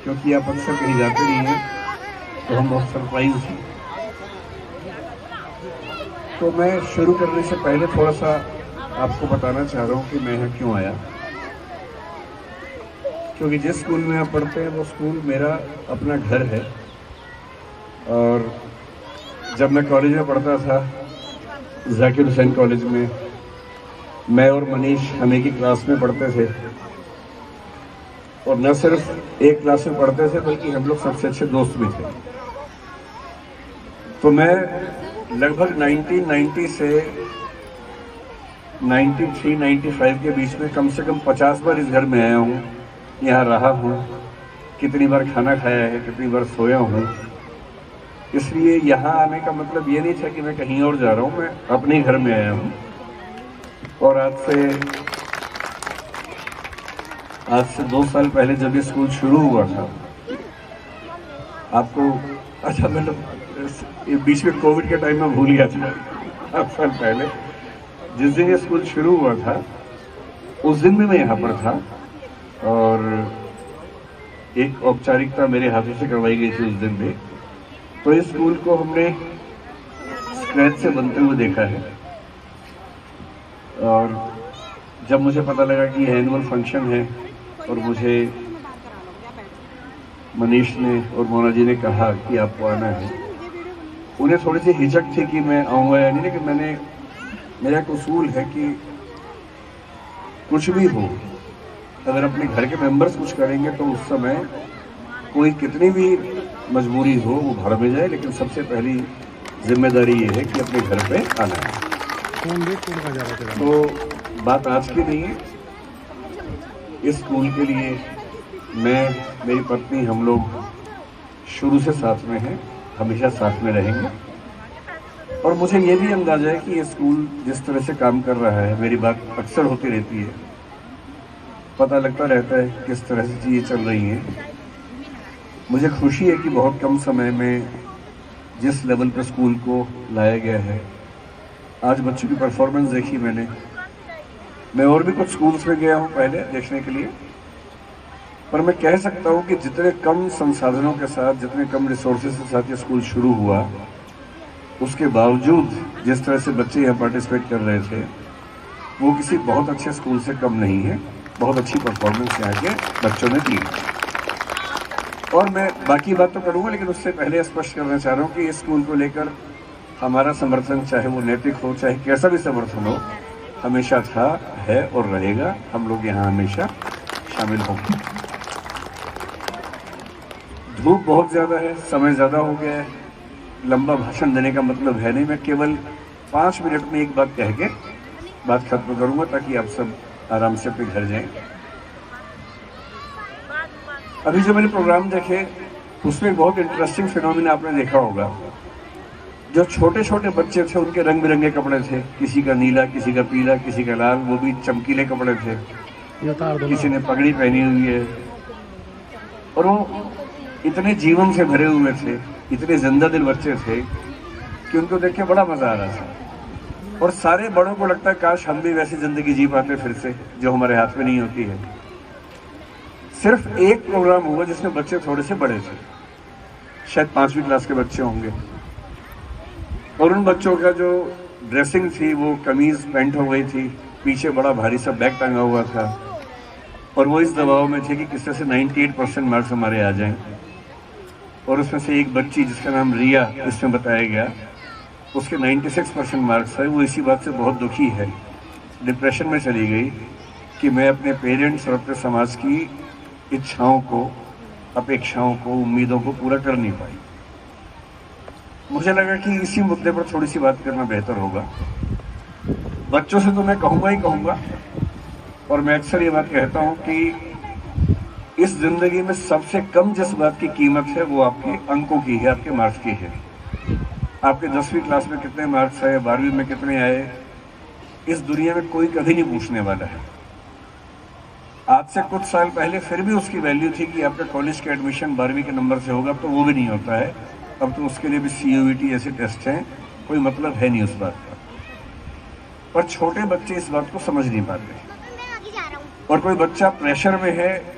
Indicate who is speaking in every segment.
Speaker 1: क्योंकि आप अक्सर कहीं जाते नहीं हैं, तो हम बहुत सरप्राइज हैं। तो मैं शुरू करने से पहले थोड़ा सा आपको बताना चाह रहा हूँ कि मैं यहाँ क्यों आया। क्योंकि जिस स्कूल में आप पढ़ते हैं वो स्कूल मेरा अपना घर है। और जब मैं कॉलेज में पढ़ता था, जाकिर हुसैन कॉलेज में, मैं और मनीष हम एक ही क्लास में पढ़ते थे। और न सिर्फ एक क्लास में पढ़ते थे बल्कि हम लोग सबसे अच्छे दोस्त भी थे। तो मैं लगभग 1990 से 93-95 के बीच में कम से कम 50 बार इस घर में आया हूँ, यहाँ रहा हूँ, कितनी बार खाना खाया है, कितनी बार सोया हूँ। इसलिए यहाँ आने का मतलब ये नहीं था कि मैं कहीं और जा रहा हूँ, मैं अपने ही घर में आया हूँ। और आज से 2 साल पहले जब ये स्कूल शुरू हुआ था, आपको अच्छा मतलब बीच में कोविड के टाइम में भूल गया था, 8 साल पहले जिस दिन ये स्कूल शुरू हुआ था उस दिन भी मैं यहाँ पर था। और एक औपचारिकता मेरे हाथों से करवाई गई थी उस दिन भी। तो इस स्कूल को हमने स्क्रैच से बनते हुए देखा है। और जब मुझे पता लगा कि एनुअल फंक्शन है और मुझे मनीष ने और मोना जी ने कहा कि आपको आना है, उन्हें थोड़ी सी हिचक थी कि मैं आऊँगा या नहीं। लेकिन मेरा एक उसूल है कि कुछ भी हो, अगर अपने घर के मेंबर्स कुछ करेंगे तो उस समय कोई कितनी भी मजबूरी हो वो भाड़ में जाए, लेकिन सबसे पहली जिम्मेदारी ये है कि अपने घर पे आना है। तो बात आज की नहीं है। इस स्कूल के लिए मैं, मेरी पत्नी, हम लोग शुरू से साथ में हैं, हमेशा साथ में रहेंगे। और मुझे ये भी अंदाजा है कि ये स्कूल जिस तरह से काम कर रहा है, मेरी बात अक्सर होती रहती है, पता लगता रहता है किस तरह से चीज़ें चल रही हैं। मुझे खुशी है कि बहुत कम समय में जिस लेवल पर स्कूल को लाया गया है, आज बच्चों की परफॉर्मेंस देखी मैंने। मैं और भी कुछ स्कूल्स में गया हूँ पहले देखने के लिए, पर मैं कह सकता हूँ कि जितने कम संसाधनों के साथ, जितने कम रिसोर्सेज के साथ ये स्कूल शुरू हुआ, उसके बावजूद जिस तरह से बच्चे यहाँ पार्टिसिपेट कर रहे थे, वो किसी बहुत अच्छे स्कूल से कम नहीं है। बहुत अच्छी परफॉर्मेंस यहाँ के बच्चों ने दी। और मैं बाकी बात तो करूँगा, लेकिन उससे पहले स्पष्ट करना चाह रहा हूँ कि इस स्कूल को लेकर हमारा समर्थन, चाहे वो नैतिक हो, चाहे कैसा भी समर्थन हो, हमेशा था, है और रहेगा। हम लोग यहाँ हमेशा शामिल होंगे। धूप बहुत ज़्यादा है, समय ज़्यादा हो गया है, लंबा भाषण देने का मतलब है नहीं। मैं केवल 5 मिनट में एक बात कह के बात खत्म करूँगा ताकि आप सब आराम से अपने घर जाएं। अभी जो मैंने प्रोग्राम देखे उसमें बहुत इंटरेस्टिंग फिनोमिना आपने देखा होगा। जो छोटे छोटे बच्चे थे उनके रंग बिरंगे कपड़े थे, किसी का नीला, किसी का पीला, किसी का लाल, वो भी चमकीले कपड़े थे। किसी ने पगड़ी पहनी हुई है और वो इतने जीवन से भरे हुए थे, इतने जिंदा दिल बच्चे थे कि उनको देख के बड़ा मजा आ रहा था। और सारे बड़ों को लगता है काश हम भी वैसी जिंदगी जी पाते फिर से, जो हमारे हाथ में नहीं होती है। सिर्फ एक प्रोग्राम हुआ जिसमें बच्चे थोड़े से बड़े थे, शायद 5वीं क्लास के बच्चे होंगे, और उन बच्चों का जो ड्रेसिंग थी वो कमीज पैंट हो गई थी, पीछे बड़ा भारी सा बैग टांगा हुआ था, और वो इस दबाव में थे कि किस तरह से 98% मार्क्स हमारे आ जाएं। और उसमें से एक बच्ची जिसका नाम रिया इसमें बताया गया, उसके 96% मार्क्स है। वो इसी बात से बहुत दुखी है, डिप्रेशन में चली गई कि मैं अपने पेरेंट्स और अपने समाज की इच्छाओं को, अपेक्षाओं को, उम्मीदों को पूरा कर नहीं पाई। मुझे लगा कि इसी मुद्दे पर थोड़ी सी बात करना बेहतर होगा। बच्चों से तो मैं कहूँगा ही कहूँगा, और मैं अक्सर ये बात कहता हूँ कि इस जिंदगी में सबसे कम जिस बात की कीमत है वो आपके अंकों की है, आपके मार्क्स की है। आपके 10वीं क्लास में कितने मार्क्स आए, 12वीं में कितने आए, इस दुनिया में कोई कभी नहीं पूछने वाला है। आज से कुछ साल पहले फिर भी उसकी वैल्यू थी कि आपका कॉलेज का एडमिशन 12वीं के नंबर से होगा, अब तो वो भी नहीं होता है। अब तो उसके लिए भी CUET ऐसे टेस्ट हैं, कोई मतलब है नहीं उस बात का। पर छोटे बच्चे इस बात को समझ नहीं पाते। और कोई बच्चा प्रेशर में है,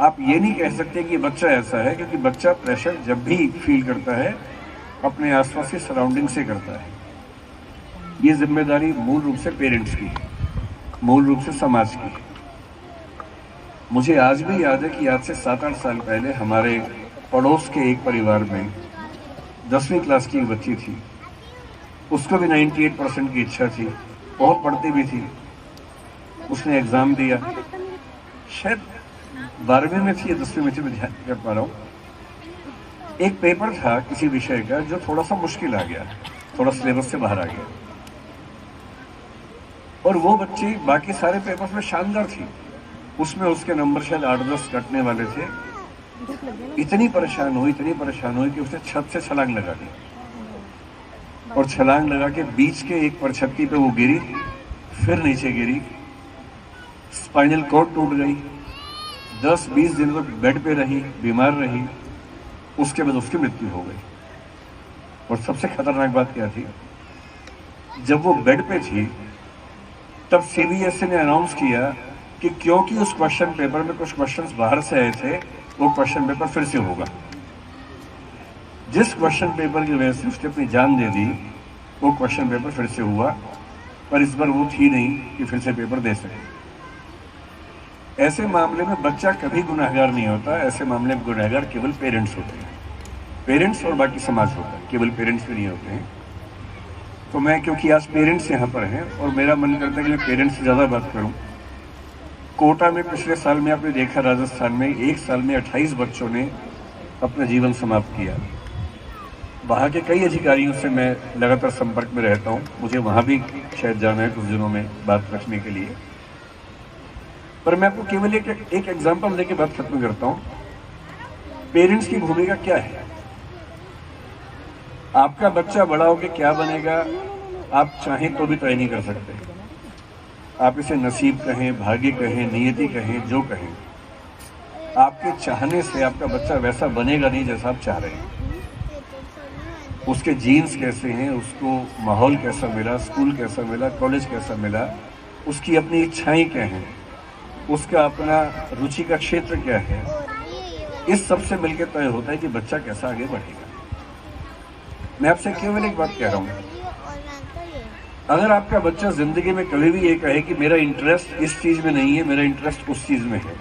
Speaker 1: आप ये नहीं कह सकते कि बच्चा ऐसा है, क्योंकि बच्चा प्रेशर जब भी फील करता है अपने आसपास की सराउंडिंग से करता है। ये जिम्मेदारी मूल रूप से पेरेंट्स की है, मूल रूप से समाज की है। मुझे आज भी याद है कि आज से 7-8 साल पहले हमारे पड़ोस के एक परिवार में 10वीं क्लास की एक बच्ची थी। उसको भी 98% की इच्छा थी, बहुत पढ़ती भी थी। उसने एग्ज़ाम दिया, शायद 12वीं में थी या 10वीं में थी, मैं ध्यान कर पा रहा हूँ। एक पेपर था किसी विषय का जो थोड़ा सा मुश्किल आ गया, थोड़ा सिलेबस से बाहर आ गया, और वो बच्ची बाकी सारे पेपर्स में शानदार थी। उसमें उसके नंबर शायद 8-10 कटने वाले थे। इतनी परेशान हुई कि उसने छत से छलांग लगा दी, और छलांग लगा के बीच के एक परछत्ती पे वो गिरी, फिर नीचे गिरी, स्पाइनल कॉर्ड टूट गई, 10-20 दिन तक बेड पे रही, बीमार रही। उसके बाद उसकी मृत्यु हो गई। और सबसे खतरनाक बात क्या थी, जब वो बेड पे थी तब सीबीएसई ने अनाउंस किया कि क्योंकि उस क्वेश्चन पेपर में कुछ क्वेश्चंस बाहर से आए थे, वो क्वेश्चन पेपर फिर से होगा। जिस क्वेश्चन पेपर की वजह से उसने अपनी जान दे दी, वो क्वेश्चन पेपर फिर से हुआ, पर इस बार वो थी नहीं कि फिर से पेपर दे सके। ऐसे मामले में बच्चा कभी गुनहगार नहीं होता। ऐसे मामले में गुनहगार केवल पेरेंट्स होते हैं, पेरेंट्स और बाकी समाज होता है, केवल पेरेंट्स भी नहीं होते हैं। तो मैं, क्योंकि आज पेरेंट्स यहाँ पर हैं और मेरा मन करता है कि मैं पेरेंट्स से ज़्यादा बात करूँ। कोटा में पिछले साल में आपने देखा, राजस्थान में एक साल में 28 बच्चों ने अपना जीवन समाप्त किया। वहाँ के कई अधिकारियों से मैं लगातार संपर्क में रहता हूँ, मुझे वहाँ भी शायद जाना है कुछ दिनों में बात रखने के लिए। पर मैं आपको केवल एक एग्जाम्पल देके बात खत्म करता हूँ। पेरेंट्स की भूमिका क्या है? आपका बच्चा बड़ा होकर क्या बनेगा आप चाहें तो भी तय नहीं कर सकते। आप इसे नसीब कहें, भाग्य कहें, नियति कहें, जो कहें, आपके चाहने से आपका बच्चा वैसा बनेगा नहीं जैसा आप चाह रहे हैं। उसके जीन्स कैसे हैं, उसको माहौल कैसा मिला, स्कूल कैसा मिला, कॉलेज कैसा मिला, उसकी अपनी इच्छाएं क्या हैं, उसका अपना रुचि का क्षेत्र क्या है, इस सब से मिलकर तय होता है कि बच्चा कैसा आगे बढ़ेगा। मैं आपसे केवल एक बात कह रहा हूँ, अगर आपका बच्चा जिंदगी में कभी भी ये कहे कि मेरा इंटरेस्ट इस चीज में नहीं है, मेरा इंटरेस्ट उस चीज में है,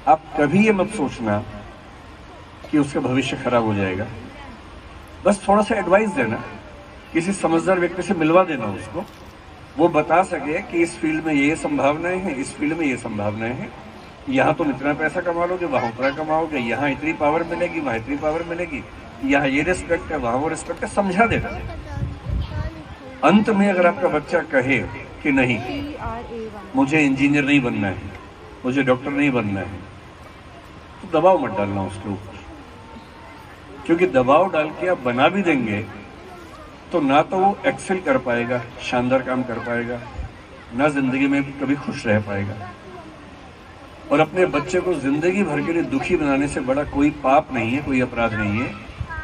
Speaker 1: आप कभी ये मत सोचना कि उसका भविष्य खराब हो जाएगा। बस थोड़ा सा एडवाइस देना, किसी समझदार व्यक्ति से मिलवा देना उसको, वो बता सके कि इस फील्ड में ये संभावनाएं हैं, इस फील्ड में ये संभावनाएं हैं, यहाँ तुम इतना पैसा कमा लोगे, वहां उतना कमाओगे, यहाँ इतनी पावर मिलेगी, वहां इतनी पावर मिलेगी, यहाँ ये रिस्पेक्ट है, वहां वो रिस्पेक्ट है, समझा देना। अंत में अगर आपका बच्चा कहे कि नहीं मुझे इंजीनियर नहीं बनना है, मुझे डॉक्टर नहीं बनना है, तो दबाव मत डालना उसके ऊपर, क्योंकि दबाव डाल के आप बना भी देंगे तो ना तो वो एक्सेल कर पाएगा, शानदार काम कर पाएगा, ना जिंदगी में कभी खुश रह पाएगा। और अपने बच्चे को जिंदगी भर के लिए दुखी बनाने से बड़ा कोई पाप नहीं है, कोई अपराध नहीं है।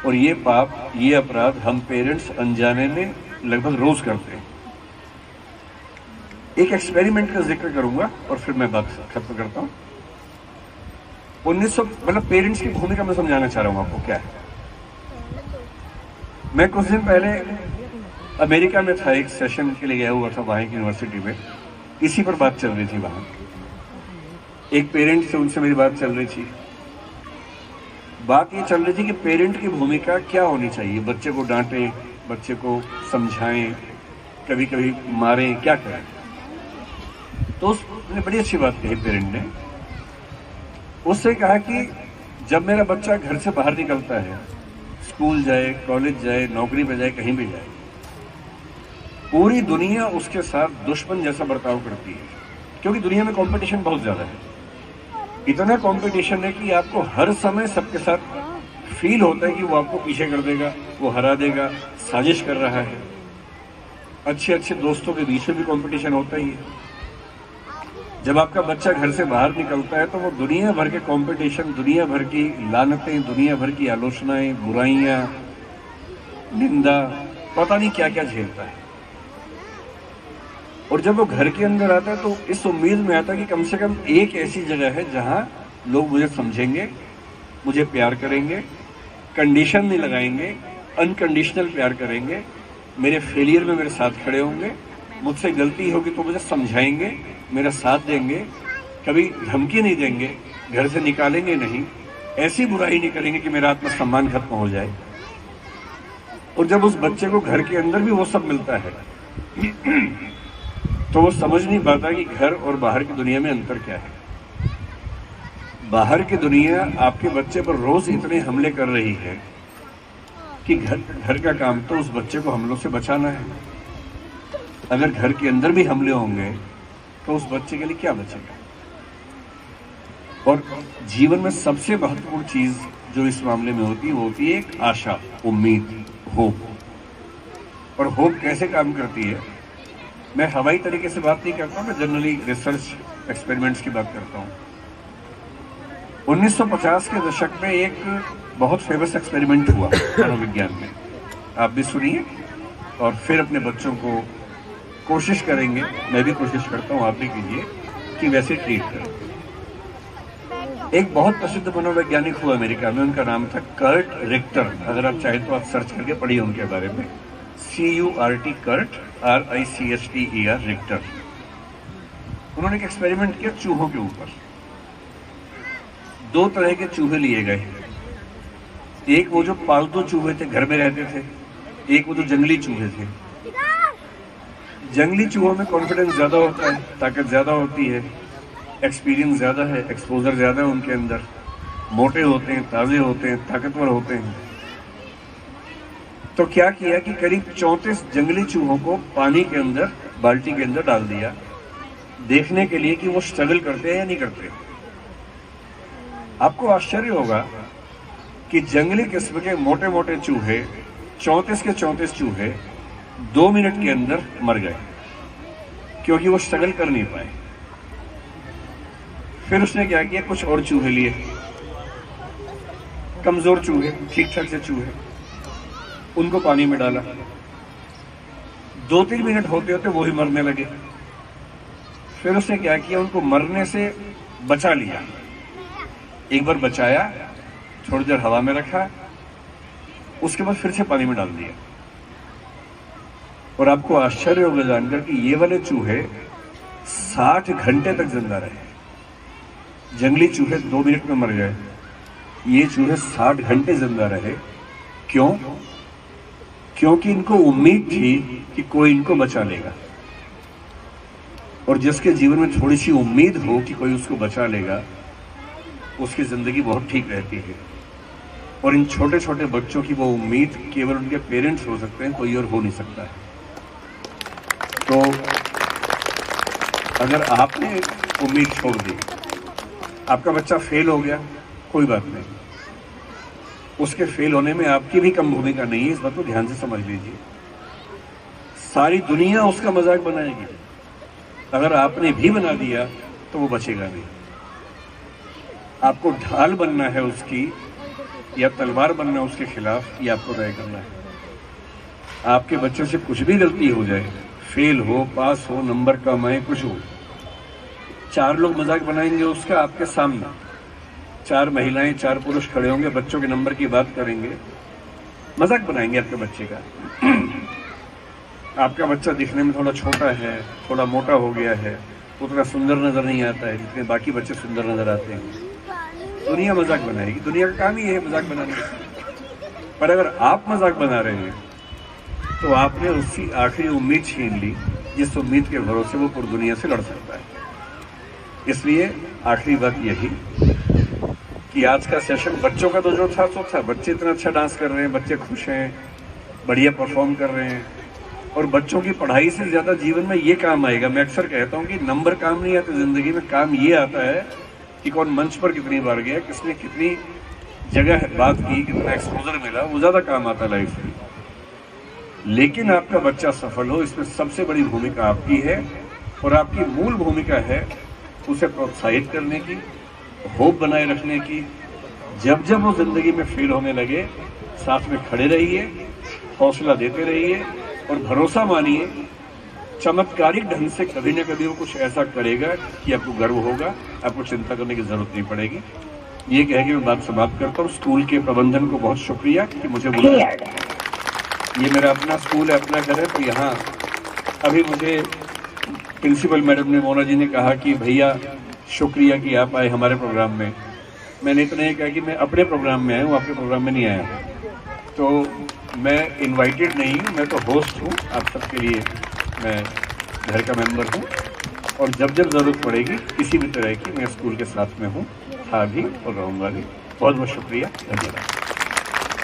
Speaker 1: और ये पाप, ये अपराध हम पेरेंट्स अनजाने में लगभग रोज करते हैं। एक एक्सपेरिमेंट का जिक्र करूंगा और फिर मैं बात खत्म करता हूं। 1900 मतलब पेरेंट्स की भूमिका मैं समझाना चाह रहा हूं आपको क्या है। मैं कुछ दिन पहले अमेरिका में था, एक सेशन के लिए गया हुआ था वहां की यूनिवर्सिटी में, इसी पर बात चल रही थी। वहां एक पेरेंट से, उनसे मेरी बात चल रही थी। बात ये चल रही थी कि पेरेंट की भूमिका क्या होनी चाहिए, बच्चे को डांटें, बच्चे को समझाएं, कभी कभी मारें, क्या करें। तो उसने बड़ी अच्छी बात कही पेरेंट ने। उससे कहा कि जब मेरा बच्चा घर से बाहर निकलता है, स्कूल जाए, कॉलेज जाए, नौकरी पे जाए, कहीं भी जाए, पूरी दुनिया उसके साथ दुश्मन जैसा बर्ताव करती है, क्योंकि दुनिया में कंपटीशन बहुत ज्यादा है। इतना कंपटीशन है कि आपको हर समय सबके साथ फील होता है कि वो आपको पीछे कर देगा, वो हरा देगा, साजिश कर रहा है। अच्छे अच्छे दोस्तों के बीच में भी कंपटीशन होता ही है। जब आपका बच्चा घर से बाहर निकलता है तो वो दुनिया भर के कंपटीशन, दुनिया भर की लानतें, दुनिया भर की आलोचनाएं, बुराइयां, निंदा, पता नहीं क्या क्या झेलता है। और जब वो घर के अंदर आता है तो इस उम्मीद में आता है कि कम से कम एक ऐसी जगह है जहां लोग मुझे समझेंगे, मुझे प्यार करेंगे, कंडीशन नहीं लगाएंगे, अनकंडीशनल प्यार करेंगे, मेरे फेलियर में मेरे साथ खड़े होंगे, मुझसे गलती होगी तो मुझे समझाएंगे, मेरा साथ देंगे, कभी धमकी नहीं देंगे, घर से निकालेंगे नहीं, ऐसी बुराई नहीं करेंगे कि मेरा आत्मसम्मान खत्म हो जाए। और जब उस बच्चे को घर के अंदर भी वो सब मिलता है तो वो समझ नहीं पाता कि घर और बाहर की दुनिया में अंतर क्या है। बाहर की दुनिया आपके बच्चे पर रोज इतने हमले कर रही है कि घर का काम तो उस बच्चे को हमलों से बचाना है। अगर घर के अंदर भी हमले होंगे तो उस बच्चे के लिए क्या बचेगा। और जीवन में सबसे महत्वपूर्ण चीज जो इस मामले में होती है वो होती है एक आशा, उम्मीद, होप। और होप कैसे काम करती है, मैं हवाई तरीके से बात नहीं करता हूं, मैं जनरली रिसर्च एक्सपेरिमेंट्स की बात करता हूं। 1950 के दशक में एक बहुत फेमस एक्सपेरिमेंट हुआ मनोविज्ञान में, आप भी सुनिए और फिर अपने बच्चों को कोशिश करेंगे, मैं भी कोशिश करता हूं, आप भी कीजिए कि वैसे ट्रीट करें। एक बहुत प्रसिद्ध मनोवैज्ञानिक हुआ अमेरिका में, उनका नाम था कर्ट रिक्टर। अगर आप चाहें तो आप सर्च करके पढ़िए उनके बारे में, CURT, कर्ट, RICHTER, रिक्टर। उन्होंने एक एक्सपेरिमेंट किया चूहों के ऊपर। 2 तरह के चूहे लिए गए, एक वो जो पालतू चूहे थे, घर में रहते थे, एक वो जो जंगली चूहे थे। जंगली चूहों में कॉन्फिडेंस ज्यादा होता है, ताकत ज्यादा होती है, एक्सपीरियंस ज्यादा है, एक्सपोजर ज्यादा है उनके अंदर, मोटे होते हैं, ताजे होते हैं, ताकतवर होते हैं। तो क्या किया कि करीब 34 जंगली चूहों को पानी के अंदर, बाल्टी के अंदर डाल दिया, देखने के लिए कि वो स्ट्रगल करते हैं या नहीं करते। आपको आश्चर्य होगा कि जंगली किस्म के मोटे मोटे चूहे, 34 के 34 चूहे 2 मिनट के अंदर मर गए, क्योंकि वो स्ट्रगल कर नहीं पाए। फिर उसने क्या किया, कुछ और चूहे लिए, कमजोर चूहे, ठीक ठाक से चूहे, उनको पानी में डाला। 2-3 मिनट होते होते वो ही मरने लगे। फिर उसने क्या किया, उनको मरने से बचा लिया। एक बार बचाया, थोड़ी देर हवा में रखा, उसके बाद फिर से पानी में डाल दिया। और आपको आश्चर्य होगा जानकर कि ये वाले चूहे 60 घंटे तक जिंदा रहे। जंगली चूहे 2 मिनट में मर गए, ये चूहे 60 घंटे जिंदा रहे। क्यों? क्योंकि इनको उम्मीद थी कि कोई इनको बचा लेगा। और जिसके जीवन में थोड़ी सी उम्मीद हो कि कोई उसको बचा लेगा, उसकी जिंदगी बहुत ठीक रहती है। और इन छोटे छोटे बच्चों की वो उम्मीद केवल उनके पेरेंट्स हो सकते हैं, कोई और हो नहीं सकता है। तो अगर आपने उम्मीद छोड़ दी, आपका बच्चा फेल हो गया, कोई बात नहीं, उसके फेल होने में आपकी भी कम भूमिका नहीं है, इस बात को ध्यान से समझ लीजिए। सारी दुनिया उसका मजाक बनाएगी, अगर आपने भी बना दिया तो वो बचेगा नहीं। आपको ढाल बनना है उसकी या तलवार बनना है उसके खिलाफ, ये आपको तय करना है। आपके बच्चे से कुछ भी गलती हो जाए, फेल हो, पास हो, नंबर कम आए, कुछ हो, 4 लोग मजाक बनाएंगे उसका आपके सामने, 4 महिलाएं 4 पुरुष खड़े होंगे, बच्चों के नंबर की बात करेंगे, मजाक बनाएंगे आपके बच्चे का। आपका बच्चा दिखने में थोड़ा छोटा है, थोड़ा मोटा हो गया है, उतना सुंदर नजर नहीं आता है जितने बाकी बच्चे सुंदर नजर आते हैं। दुनिया मजाक बनाएगी, दुनिया का काम ही है मजाक बनाने। पर अगर आप मजाक बना रहे हैं तो आपने उसकी आखिरी उम्मीद छीन ली, जिस उम्मीद के भरोसे वो पूरी दुनिया से लड़ सकता है। इसलिए आखिरी बात यही कि आज का सेशन बच्चों का तो जो था सो था, बच्चे इतना अच्छा डांस कर रहे हैं, बच्चे खुश हैं, बढ़िया परफॉर्म कर रहे हैं। और बच्चों की पढ़ाई से ज्यादा जीवन में ये काम आएगा। मैं अक्सर कहता हूँ कि नंबर काम नहीं आते जिंदगी में, काम ये आता है कि कौन मंच पर कितनी बार गया, किसने कितनी जगह बात की, कितना एक्सपोजर मिला, वो ज्यादा काम आता है लाइफ में। लेकिन आपका बच्चा सफल हो, इसमें सबसे बड़ी भूमिका आपकी है। और आपकी मूल भूमिका है उसे प्रोत्साहित करने की, होप बनाए रखने की। जब जब वो जिंदगी में फेल होने लगे, साथ में खड़े रहिए, हौसला देते रहिए और भरोसा मानिए चमत्कारिक ढंग से कभी ना कभी वो कुछ ऐसा करेगा कि आपको गर्व होगा, आपको चिंता करने की जरूरत नहीं पड़ेगी। ये कह के मैं बात समाप्त करता हूँ। स्कूल के प्रबंधन को बहुत शुक्रिया कि मुझे बुलाया। ये मेरा अपना स्कूल है, अपना घर है, तो यहाँ अभी मुझे प्रिंसिपल मैडम ने, मोना जी ने कहा कि भैया शुक्रिया कि आप आए हमारे प्रोग्राम में। मैंने इतना ही कहा कि मैं अपने प्रोग्राम में आया हूँ, आपके प्रोग्राम में नहीं आया। तो मैं इनवाइटेड नहीं हूँ, मैं तो होस्ट हूँ आप सबके लिए, मैं घर का मेंबर हूँ और जब जब ज़रूरत पड़ेगी किसी भी तरह की मैं स्कूल के साथ में हूँ, था भी और रहूँगा भी। बहुत बहुत शुक्रिया, धन्यवाद।